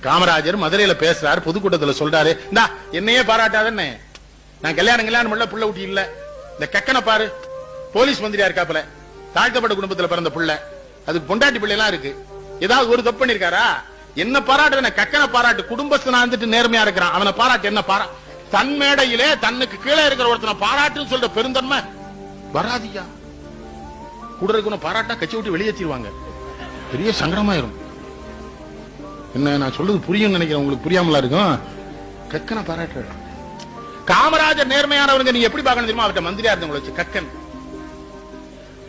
காமராஜர் மதுரையில பேசுறாரு, பொதுக்கூட்டத்துல சொல்றாரு, இந்தா என்னையே பாராட்டாதன்னு, நான் கல்யாணம் பண்ண புள்ள ஊட்டி இல்ல, இந்த கக்கனை பாரு, போலீஸ் மந்திரியா இருக்காப்புல, தாழ்த்தப்பட்ட குடும்பத்துல பிறந்த புள்ள, அதுக்கு பொண்டாட்டி பிள்ளை எல்லாம் இருக்கு, ஏதாவது ஒரு தப்பு பண்ணிருக்காரா? என்ன பாராட்டு? கக்கனை பாராட்டு. குடும்பஸ்தனா இருந்துட்டு நேர்மையா இருக்கிறான், அவனை பாராட்டு. என்ன பாரா? தன் மேடையிலே தன்னுக்கு கீழே இருக்கிற ஒருத்தனை பாராட்டுன்னு சொல்ற பெருந்தன்மை வராதியா? கூட இருக்கணும் பாராட்டா கட்சி விட்டு வெளியேற்றிடுவாங்க, பெரிய சங்கடமாயிரும். என்ன நான் சொல்றது புரியும் நினைக்கிறேன், உங்களுக்கு புரியாமலா இருக்கும். கக்கனை பாராட்டு. காமராஜர் நேர்மையானவருங்க, நீங்க எப்படி பார்க்கணும் தெரியுமா? அவர்கிட்ட மந்திரியா இருந்தவங்களை வச்சு. கக்கன்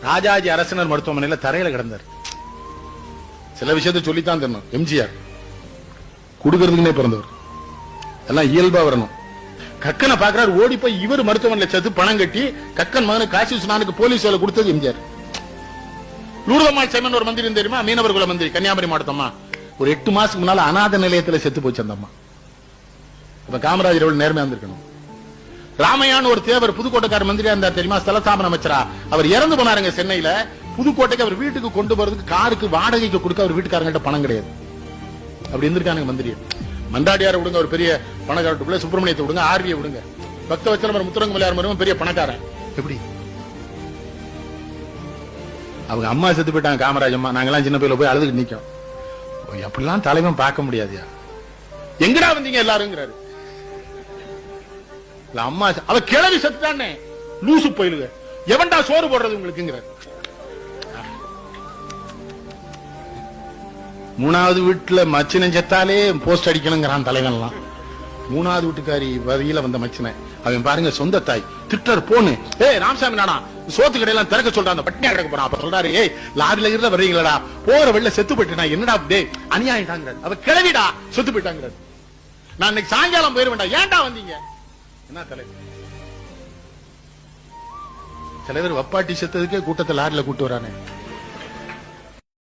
ராஜாஜி அரசினர் மருத்துவமனையில தரையில கிடந்தார். சில விஷயத்தை சொல்லித்தான் தரணும். எம்ஜிஆர் குடுக்கிறதுக்குனே பிறந்தவர், எல்லாம் இயல்பா வரணும். கக்கனை பாக்குறாரு, ஓடி போய் இவர் மருத்துவமனையில சேர்த்து பணம் கட்டி கக்கன் மகனு காசி விஸ்வநாதனுக்கு போலீஸ் வேலை கொடுத்தது எம்ஜிஆர். லூர்தம்மாள் சைமன் ஒரு மந்திரி தெரியுமா? மீனவர் குல மந்திரி, கன்னியாகுமரி மாவட்டமா. ஒரு 8 மாசத்துக்கு முன்னால அநாத நிலையத்தில் செத்து போச்சு அந்த அம்மா. இப்ப காமராஜர் எவ்வளவு நேர்மையா இருந்திருக்கணும். ராமையான்னு ஒரு தேவர் புதுக்கோட்டைக்கார மந்திரியா இருந்தார் தெரியுமா? ஸ்தலஸ்தாபன அமைச்சரா. அவர் இறந்து போனாருங்க சென்னையில. புதுக்கோட்டைக்கு அவர் வீட்டுக்கு கொண்டு போறதுக்கு காருக்கு வாடகைக்கு கொடுக்க அவர் வீட்டுக்காரங்கிட்ட பணம் கிடையாது. அப்படி இருந்திருக்காங்க மந்திரி. மண்டாடியார விடுங்க, ஒரு பெரிய பணக்காரட்டுக்குள்ள, சுப்பிரமணியத்தை விடுங்க, ஆர்வியை விடுங்க, பக்த வச்சலம் முத்துரங்க மலையார் பெரிய பணக்காரன். எப்படி? அவங்க அம்மா செத்து போயிட்டாங்க, காமராஜ் அம்மா. நாங்கெல்லாம் சின்ன பையில போய் அழுதுட்டு நிக்கோம். அப்படிலாம் தலைவன் பார்க்க முடியாதுயா. எங்கடா வந்தீங்க எல்லாருங்கிறாரு. அம்மா அவ கிளவி செத்துட்டானே, லூசு போயிலுங்க, எவன்டா சோறு போடுறது உங்களுக்குங்கிறார். 3வது வீட்டுல மச்சினை செத்தாலே போஸ்ட் அடிக்கணுங்கிறான் தலைவன் எல்லாம். 3வது வீட்டுக்காரி வரியில வந்த மச்சினை, அவன் பாருங்க சொந்த தாய் திட்டர் போனு, ஏய் ராமசாமி நானா சோத்து கடையெல்லாம் திறக்க சொல்றான், பட்டினியா கிடக்க போறான். அப்ப சொல்றாரு, ஏய் லாரில இருந்த வர்றீங்களா, போற வெளில செத்து போயிட்டா என்னடா டே அநியாயிட்டாங்கிறார். அவ கிளவிடா செத்து போயிட்டாங்கிறார். நான் இன்னைக்கு சாயங்காலம் போயிருவேண்டா, ஏன்டா வந்தீங்க? என்ன தலைவர்? தலைவர் வப்பாட்டி செத்ததுக்கே கூட்டத்தை லாரில கூட்டு வரானே.